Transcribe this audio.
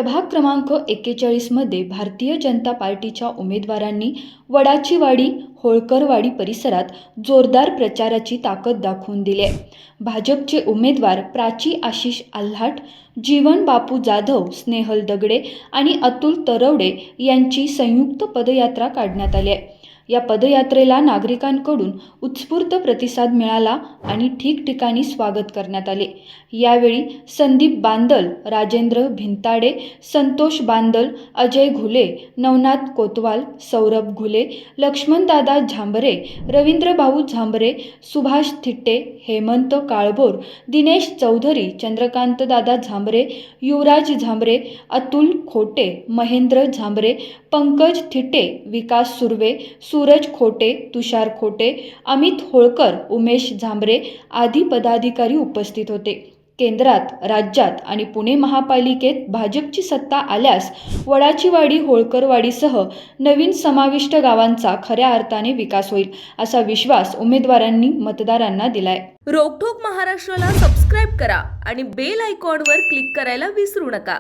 प्रभाग क्रमांक 41 मध्ये भारतीय जनता पार्टीच्या उमेदवारांनी वडाचीवाडी, होळकरवाडी परिसरात जोरदार प्रचाराची ताकद दाखवून दिली आहे. भाजपचे उमेदवार प्राची आशिष आल्हाट, जीवन बापू जाधव, स्नेहल दगडे आणि अतुल तरवडे यांची संयुक्त पदयात्रा काढण्यात आली आहे. या पदयात्रेला नागरिकांकडून उत्स्फूर्त प्रतिसाद मिळाला आणि ठिकठिकाणी स्वागत करण्यात आले. यावेळी संदीप बांदल, राजेंद्र भिंताडे, संतोष बांदल, अजय घुले, नवनाथ कोतवाल, सौरभ घुले, लक्ष्मणदादा झांबरे, रवींद्रभाऊ झांबरे, सुभाष थिट्टे, हेमंत काळभोर, दिनेश चौधरी, चंद्रकांतदादा झांबरे, युवराज झांबरे, अतुल खोटे, महेंद्र झांबरे, पंकज थिट्टे, विकास सुर्वे, सूरज खोटे, तुषार खोटे, अमित होळकर, उमेश झांबरे आदी पदाधिकारी उपस्थित होते. केंद्रात, राज्यात आणि पुणे महापालिकेत भाजपची सत्ता आल्यास वडाचीवाडी, होळकरवाडीसह नवीन समाविष्ट गावांचा खऱ्या अर्थाने विकास होईल, असा विश्वास उमेदवारांनी मतदारांना दिलाय. रोकठोक महाराष्ट्राला सबस्क्राईब करा आणि बेल आयकॉनवर क्लिक करायला विसरू नका.